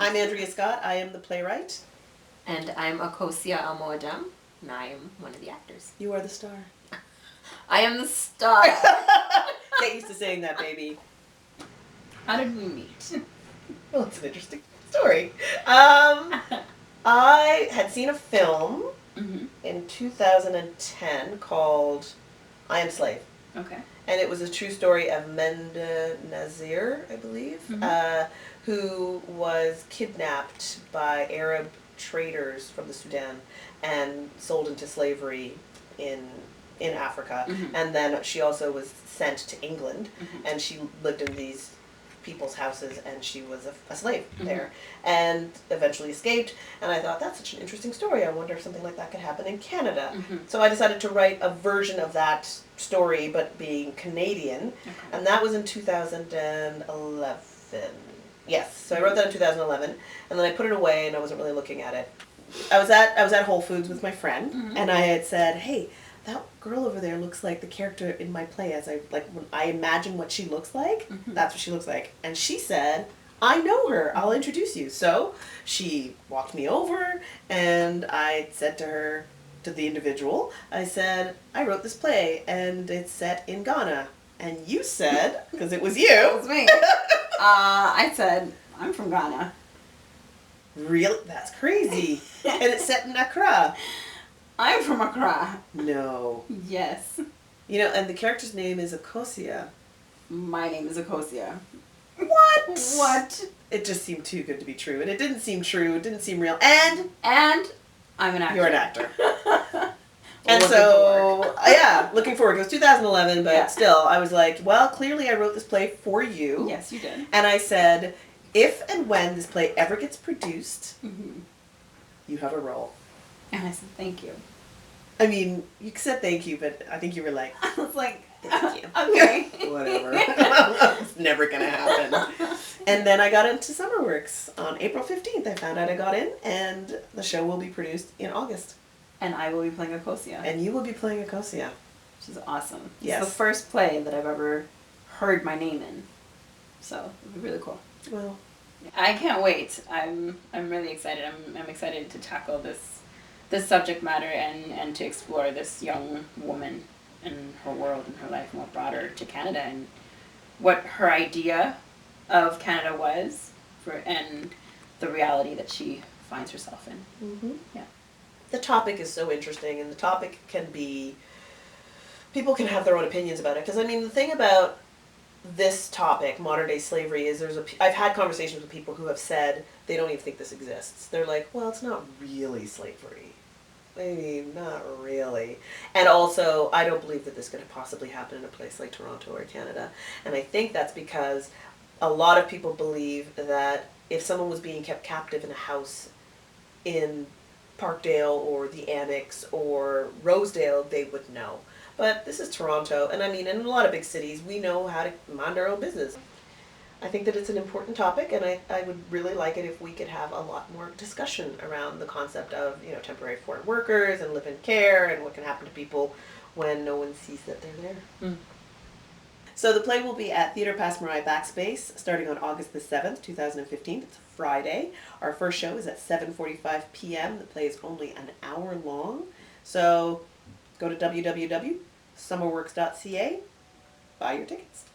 I'm Andrea Scott. I am the playwright. And I'm Akosia Amo-Adem, and I am one of the actors. You are the star. I am the star. Get used to saying that, baby. How did we meet? Well, it's an interesting story. I had seen a film in 2010 called I Am Slave. Okay. And it was a true story of Menda Nazir, I believe, who was kidnapped by Arab traders from the Sudan and sold into slavery in Africa. And then she also was sent to England, and she lived in these people's houses, and she was a slave there, and eventually escaped. And I thought, that's such an interesting story. I wonder if something like that could happen in Canada. So I decided to write a version of that story, but being Canadian, and that was in 2011. Yes, so I wrote that in 2011, and then I put it away, and I wasn't really looking at it. I was at Whole Foods with my friend, and I had said, hey, that girl over there looks like the character in my play. As when I imagine what she looks like, that's what she looks like. And she said, I know her, I'll introduce you. So she walked me over, and I said to her, to the individual, I said, I wrote this play, and it's set in Ghana. And you said, because it was you. It was me. I said, I'm from Ghana. Really? That's crazy. And it's set in Accra. I'm from Accra. No. Yes. You know, and the character's name is Akosia. My name is Akosia. What? What? It just seemed too good to be true. And it didn't seem true. It didn't seem real. And I'm an actor. You're an actor. And so, yeah, looking forward. It was 2011, but still, I was like, well, clearly I wrote this play for you. Yes, you did. And I said, if and when this play ever gets produced, you have a role. And I said, thank you. I mean, you said thank you, but I think you were like, I was like, thank you. Okay. Whatever. It's never going to happen. And then I got into SummerWorks on April 15th. I found out I got in, and the show will be produced in August. And I will be playing Akosia. And you will be playing Akosia. Which is awesome. Yes. It's the first play that I've ever heard my name in. So, it'll be really cool. Well, I can't wait. I'm really excited. I'm excited to tackle this subject matter and to explore this young woman and her world and her life, and what brought her to Canada, and what her idea of Canada was and the reality that she finds herself in. Yeah. The topic is so interesting, and the topic can be, people can have their own opinions about it. Because, I mean, the thing about this topic, modern day slavery, is I've had conversations with people who have said they don't even think this exists. They're like, well, it's not really slavery. I mean, not really. And also, I don't believe that this could possibly happen in a place like Toronto or Canada. And I think that's because a lot of people believe that if someone was being kept captive in a house in Parkdale or the Annex or Rosedale, they would know. But this is Toronto, and I mean, in a lot of big cities, we know how to mind our own business. I think that it's an important topic, and I would really like it if we could have a lot more discussion around the concept of, you know, temporary foreign workers and live-in care and what can happen to people when no one sees that they're there. So the play will be at Theatre Passmarais Backspace starting on August the 7th, 2015. It's a Friday. Our first show is at 7:45 p.m. The play is only an hour long. So go to www.summerworks.ca, buy your tickets.